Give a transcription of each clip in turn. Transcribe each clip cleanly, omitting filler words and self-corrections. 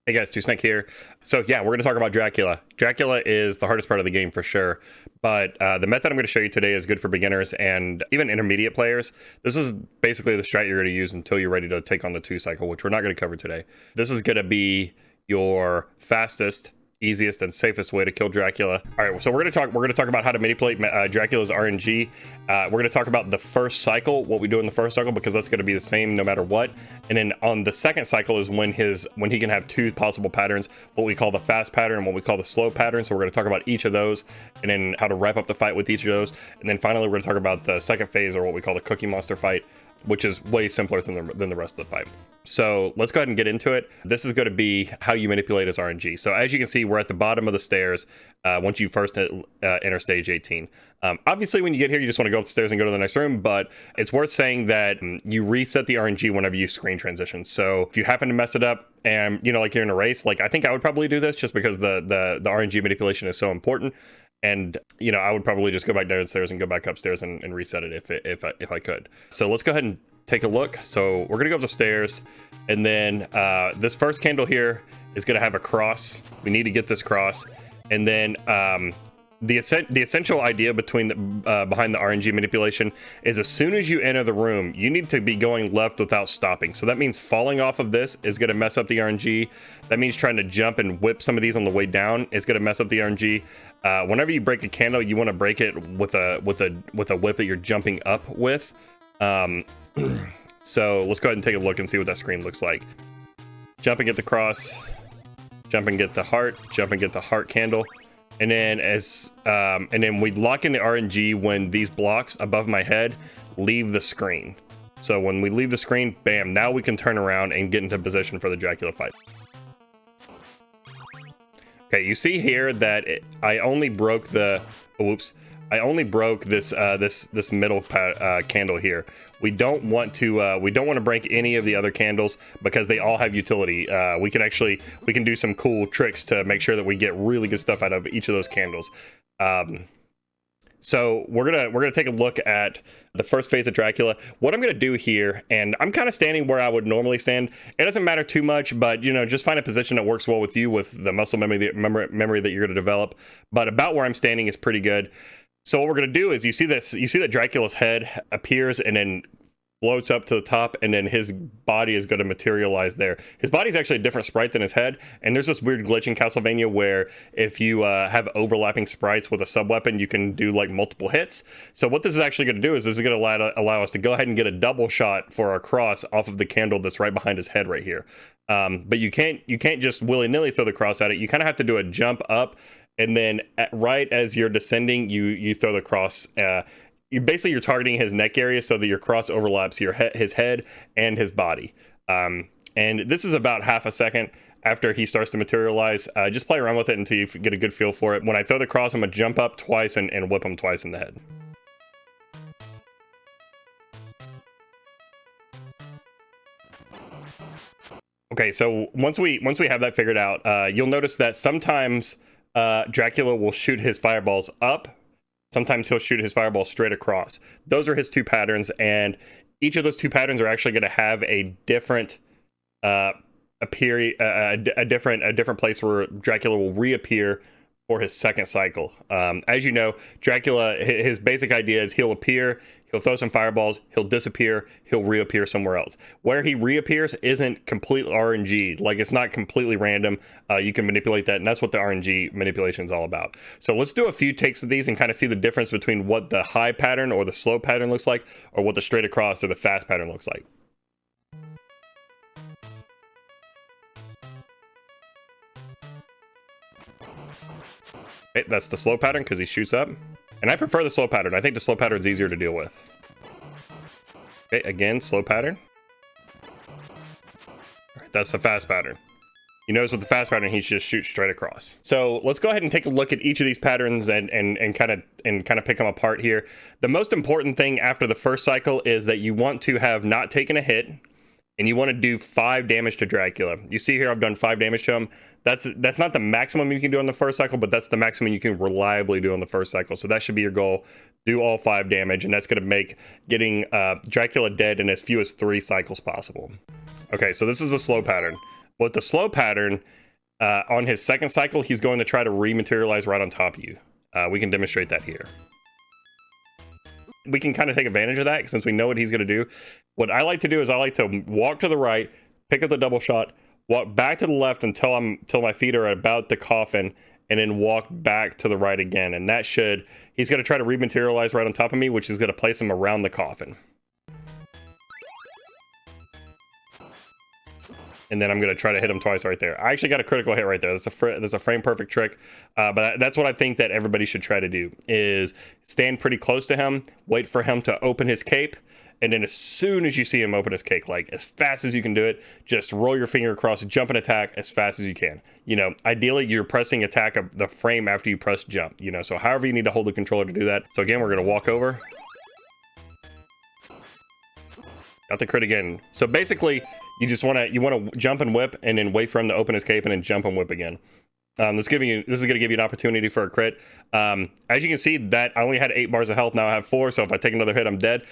Hey guys, Two Snake here. So yeah, we're going to talk about Dracula. Dracula is the hardest part of the game for sure, but the method I'm going to show you today is good for beginners and even intermediate players. This is basically the strat you're going to use until you're ready to take on the 2 cycle, which we're not going to cover today. This is going to be your fastest, easiest, and safest way to kill Dracula. All right, so we're gonna talk about how to manipulate Dracula's RNG. We're gonna talk about the first cycle, what we do in the first cycle, because that's gonna be the same no matter what. And then on the second cycle is when he can have 2 possible patterns, what we call the fast pattern and what we call the slow pattern. So we're gonna talk about each of those, and then how to wrap up the fight with each of those. And then finally, we're gonna talk about the second phase, or what we call the Cookie Monster fight, which is way simpler than the rest of the fight. So let's go ahead and get into it. This is going to be how you manipulate his RNG. So as you can see, we're at the bottom of the stairs once you first enter stage 18. Obviously, when you get here, you just want to go up the stairs and go to the next room, but it's worth saying that you reset the RNG whenever you screen transition. So if you happen to mess it up and, like you're in a race, like I think I would probably do this just because the RNG manipulation is so important. And, I would probably just go back downstairs and go back upstairs and reset it if I could. So let's go ahead and take a look. So we're going to go up the stairs, and then this first candle here is going to have a cross. We need to get this cross. And then the essential idea behind the RNG manipulation is as soon as you enter the room, you need to be going left without stopping. So that means falling off of this is going to mess up the RNG. That means trying to jump and whip some of these on the way down is going to mess up the RNG. Whenever you break a candle, you want to break it with a whip that you're jumping up with. So let's go ahead and take a look and see what that screen looks like. Jump and get the cross, jump and get the heart, jump and get the heart candle. And then and then we lock in the RNG when these blocks above my head leave the screen. So when we leave the screen, bam, now we can turn around and get into position for the Dracula fight. Okay, you see here that I only broke the, I only broke this this middle candle here. We don't want to break any of the other candles because they all have utility. We can do some cool tricks to make sure that we get really good stuff out of each of those candles. So we're gonna take a look at the first phase of Dracula. What I'm gonna do here, and I'm kind of standing where I would normally stand. It doesn't matter too much, but just find a position that works well with you with the muscle memory that you're gonna develop. But about where I'm standing is pretty good. So what we're going to do is you see that Dracula's head appears and then floats up to the top, and then his body is going to materialize there. His body's actually a different sprite than his head, and there's this weird glitch in Castlevania where if you have overlapping sprites with a sub-weapon, you can do like multiple hits. So what this is actually going to do is this is going to allow us to go ahead and get a double shot for our cross off of the candle that's right behind his head right here. But you can't just willy-nilly throw the cross at it. You kind of have to do a jump up, and then right as you're descending, you throw the cross. You're targeting his neck area so that your cross overlaps his head and his body. And this is about half a second after he starts to materialize. Just play around with it until you get a good feel for it. When I throw the cross, I'm gonna jump up twice and whip him twice in the head. Okay, so once we have that figured out, you'll notice that sometimes Dracula will shoot his fireballs up. Sometimes he'll shoot his fireballs straight across. Those are his 2 patterns, and each of those 2 patterns are actually going to have a different a different place where Dracula will reappear for his second cycle. As you know, Dracula, his basic idea is he'll appear, he'll throw some fireballs, he'll disappear, he'll reappear somewhere else. Where he reappears isn't complete RNG. Like, it's not completely random. You can manipulate that, and that's what the RNG manipulation is all about. So let's do a few takes of these and kind of see the difference between what the high pattern or the slow pattern looks like, or what the straight across or the fast pattern looks like. Okay, that's the slow pattern because he shoots up. And I prefer the slow pattern. I think the slow pattern is easier to deal with. Okay, again, slow pattern. All right, that's the fast pattern. You notice with the fast pattern, he just shoots straight across. So let's go ahead and take a look at each of these patterns and kind of pick them apart here. The most important thing after the first cycle is that you want to have not taken a hit, and you want to do 5 damage to Dracula. You see here I've done 5 damage to him. That's not the maximum you can do on the first cycle, but that's the maximum you can reliably do on the first cycle. So that should be your goal. Do all 5 damage, and that's going to make getting Dracula dead in as few as 3 cycles possible. Okay, so this is a slow pattern. With the slow pattern, on his second cycle, he's going to try to rematerialize right on top of you. We can demonstrate that here. We can kind of take advantage of that since we know what he's going to do. What I like to do is I like to walk to the right, pick up the double shot, walk back to the left until my feet are about the coffin, and then walk back to the right again. And that should, he's going to try to rematerialize right on top of me, which is going to place him around the coffin. And then I'm going to try to hit him twice right there. I actually got a critical hit right there. That's a frame perfect trick. But that's what I think that everybody should try to do, is stand pretty close to him, wait for him to open his cape, and then as soon as you see him open his cape, like as fast as you can do it, just roll your finger across, jump and attack as fast as you can. You know, ideally you're pressing attack of the frame after you press jump, you know, so however you need to hold the controller to do that. So again, we're going to walk over. Got the crit again. So basically, you just want to jump and whip, and then wait for him to open his cape, and then jump and whip again. This is going to give you an opportunity for a crit. As you can see, that I only had 8 bars of health. Now I have 4. So if I take another hit, I'm dead.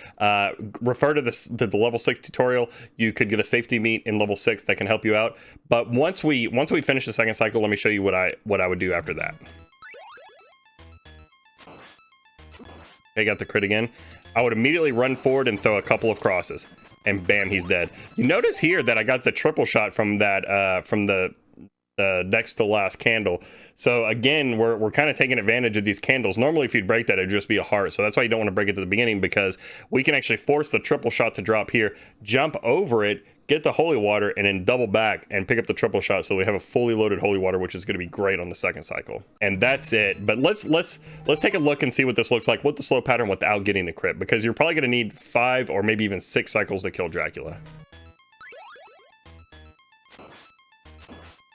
Refer to the level 6 tutorial. You could get a safety meat in level 6 that can help you out. But once we finish the second cycle, let me show you what I would do after that. Okay, got the crit again. I would immediately run forward and throw a couple of crosses, and bam, he's dead. You notice here that I got the triple shot from that from the next to last candle. So again, we're kind of taking advantage of these candles. Normally if you'd break that, it'd just be a heart. So that's why you don't want to break it to the beginning, because we can actually force the triple shot to drop here, jump over it, get the holy water, and then double back and pick up the triple shot. So we have a fully loaded holy water, which is going to be great on the second cycle. And that's it. But let's take a look and see what this looks like with the slow pattern without getting the crit, because you're probably going to need 5 or maybe even 6 cycles to kill Dracula.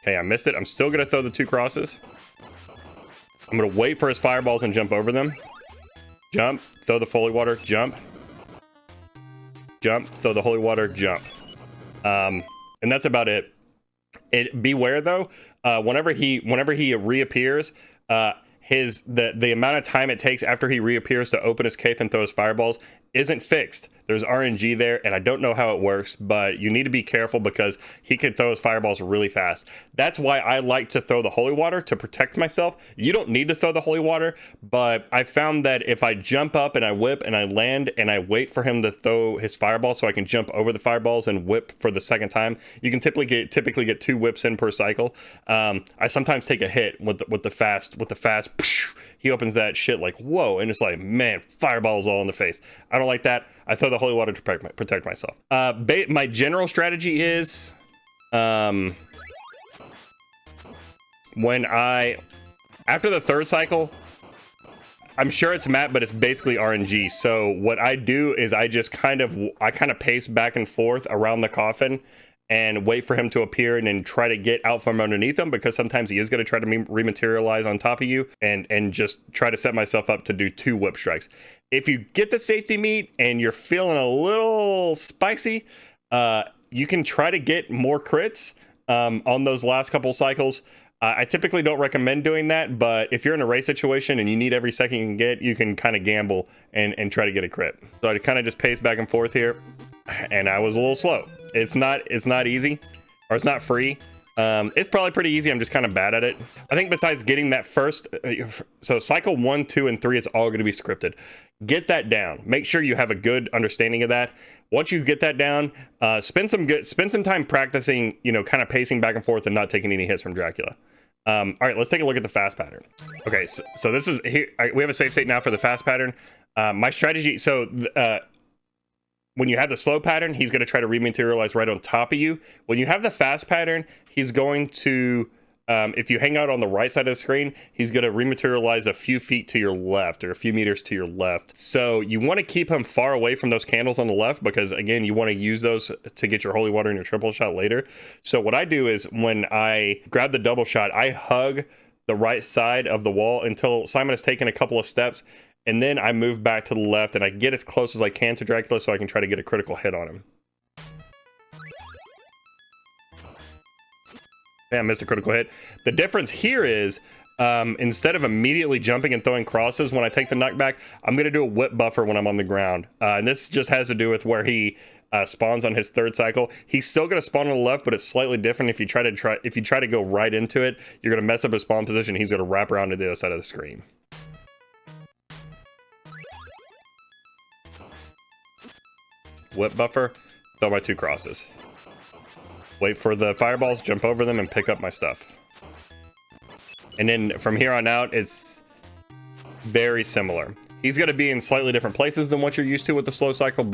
Okay, I missed it. I'm still going to throw the 2 crosses. I'm going to wait for his fireballs and jump over them. Jump, throw the holy water, jump. Jump, throw the holy water, jump. And that's about it. Beware though, whenever he reappears, the amount of time it takes after he reappears to open his cape and throw his fireballs isn't fixed. There's RNG there, and I don't know how it works, but you need to be careful because he could throw his fireballs really fast. That's why I like to throw the holy water to protect myself. You don't need to throw the holy water, but I found that if I jump up and I whip and I land and I wait for him to throw his fireball so I can jump over the fireballs and whip for the second time, you can typically get 2 whips in per cycle. I sometimes take a hit with the fast. He opens that shit like, whoa, and it's like, man, fireballs all in the face. I don't like that. I throw the holy water to protect myself. My general strategy is, after the third cycle, I'm sure it's map, but it's basically RNG. So what I do is I kind of pace back and forth around the coffin and wait for him to appear and then try to get out from underneath him, because sometimes he is going to try to rematerialize on top of you, and just try to set myself up to do 2 whip strikes. If you get the safety meat and you're feeling a little spicy, you can try to get more crits on those last couple cycles. I typically don't recommend doing that, but if you're in a race situation and you need every second you can get, you can kind of gamble and try to get a crit. So I kind of just pace back and forth here, and I was a little slow. It's not easy, or it's not free. It's probably pretty easy. I'm just kind of bad at it. I think besides getting that first, so cycle 1, 2, and 3, it's all going to be scripted. Get that down. Make sure you have a good understanding of that. Once you get that down, spend some time practicing, kind of pacing back and forth and not taking any hits from Dracula. All right, let's take a look at the fast pattern. Okay, so this is here. We have a save state now for the fast pattern. My strategy, when you have the slow pattern, he's going to try to rematerialize right on top of you. When you have the fast pattern, he's going to, if you hang out on the right side of the screen, he's going to rematerialize a few feet to your left, or a few meters to your left. So you want to keep him far away from those candles on the left, because again, you want to use those to get your holy water and your triple shot later. So what I do is when I grab the double shot, I hug the right side of the wall until Simon has taken a couple of steps. And then I move back to the left and I get as close as I can to Dracula so I can try to get a critical hit on him. Yeah, I missed a critical hit. The difference here is, instead of immediately jumping and throwing crosses when I take the knockback, I'm going to do a whip buffer when I'm on the ground. And this just has to do with where he spawns on his third cycle. He's still going to spawn on the left, but it's slightly different. If you try to go right into it, you're going to mess up his spawn position. He's going to wrap around to the other side of the screen. Whip buffer, throw my 2 crosses. Wait for the fireballs, jump over them, and pick up my stuff. And then from here on out, it's very similar. He's going to be in slightly different places than what you're used to with the slow cycle,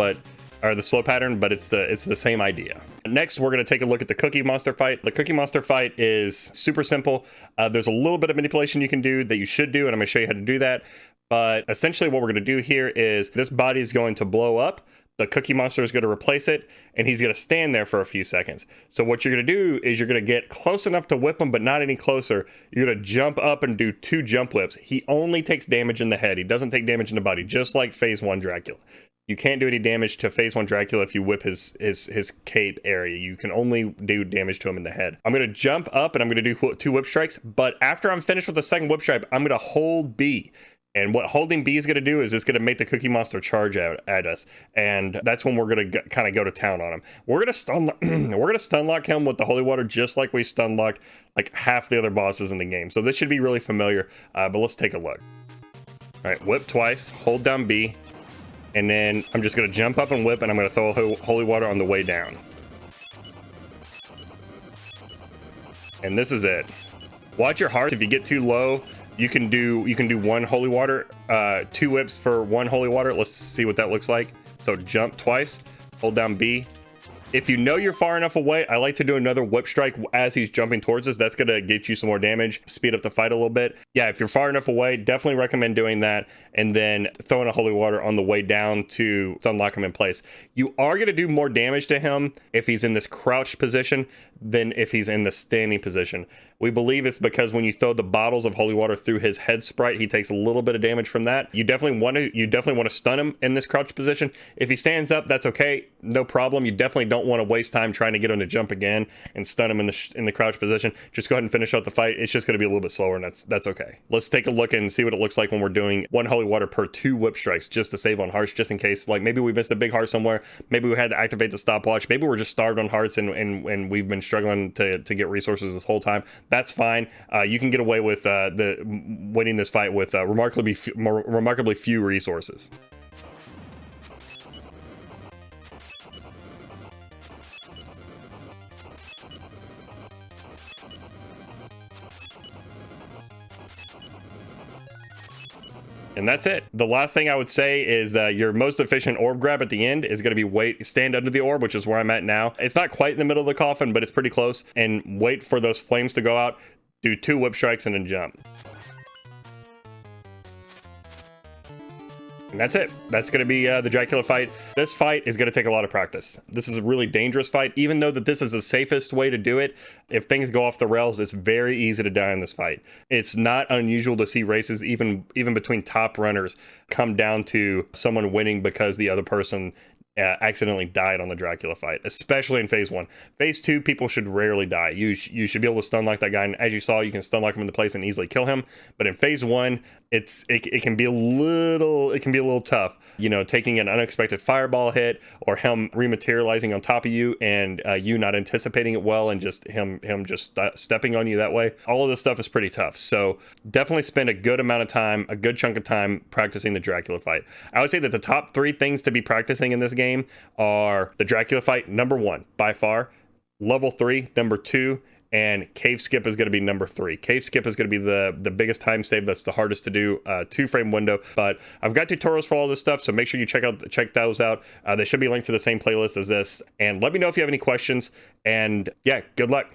or the slow pattern, but it's the same idea. Next, we're going to take a look at the Cookie Monster fight. The Cookie Monster fight is super simple. There's a little bit of manipulation you can do that you should do, and I'm going to show you how to do that. But essentially what we're going to do here is this body is going to blow up. The Cookie Monster is going to replace it, and he's going to stand there for a few seconds. So what you're going to do is you're going to get close enough to whip him, but not any closer. You're going to jump up and do 2 jump whips. He only takes damage in the head. He doesn't take damage in the body, just like Phase 1 Dracula. You can't do any damage to Phase 1 Dracula if you whip his cape area. You can only do damage to him in the head. I'm going to jump up, and I'm going to do 2 whip strikes, but after I'm finished with the second whip strike, I'm going to hold B. And what holding B is going to do is it's going to make the Cookie Monster charge out at us, and that's when we're going to kind of go to town on him. We're going to stun lock him with the holy water, just like we stun locked like half the other bosses in the game. So this should be really familiar. But let's take a look. All right, whip twice, hold down B, and then I'm just going to jump up and whip, and I'm going to throw holy water on the way down. And this is it. Watch your hearts. If you get too low, you can do 1 holy water, 2 whips for 1 holy water. Let's see what that looks like. So jump twice, hold down B. If you know you're far enough away, I like to do another whip strike as he's jumping towards us. That's going to get you some more damage, speed up the fight a little bit. Yeah, if you're far enough away, definitely recommend doing that, and then throwing a holy water on the way down to unlock him in place. You are going to do more damage to him if he's in this crouched position than if he's in the standing position. We believe it's because when you throw the bottles of holy water through his head sprite, he takes a little bit of damage from that. You definitely want to stun him in this crouched position. If he stands up, that's okay, no problem. You definitely don't want to waste time trying to get him to jump again and stun him in the crouch position. Just go ahead and finish out the fight. It's just going to be a little bit slower, and that's okay. Let's take a look and see what it looks like when we're doing 1 holy water per 2 whip strikes, just to save on hearts, just in case, like maybe we missed a big heart somewhere, maybe we had to activate the stopwatch, maybe we're just starved on hearts and we've been struggling to get resources this whole time. That's fine. You can get away with winning this fight with remarkably few resources. And that's it. The last thing I would say is that your most efficient orb grab at the end is going to be stand under the orb, which is where I'm at now. It's not quite in the middle of the coffin, but it's pretty close. And wait for those flames to go out, do 2 whip strikes, and then jump. And that's it. That's going to be the Dracula fight. This fight is going to take a lot of practice. This is a really dangerous fight, even though that this is the safest way to do it. If things go off the rails, it's very easy to die in this fight. It's not unusual to see races, even between top runners, come down to someone winning because the other person accidentally died on the Dracula fight, especially in Phase 1. Phase 2, people should rarely die. You should be able to stun lock that guy, and as you saw, you can stun lock him into place and easily kill him. But in Phase 1, it can be a little tough. You know, taking an unexpected fireball hit, or him rematerializing on top of you, and you not anticipating it well, and just him just stepping on you that way. All of this stuff is pretty tough. So definitely spend a good amount of time, a good chunk of time practicing the Dracula fight. I would say that the top 3 things to be practicing in this game are the Dracula fight, number 1 by far, level 3 number 2, and cave skip is going to be number 3. Cave skip is going to be the biggest time save. That's the hardest to do, 2-frame window. But I've got tutorials for all this stuff, so make sure you check those out. They should be linked to the same playlist as this. And let me know if you have any questions. And yeah, good luck.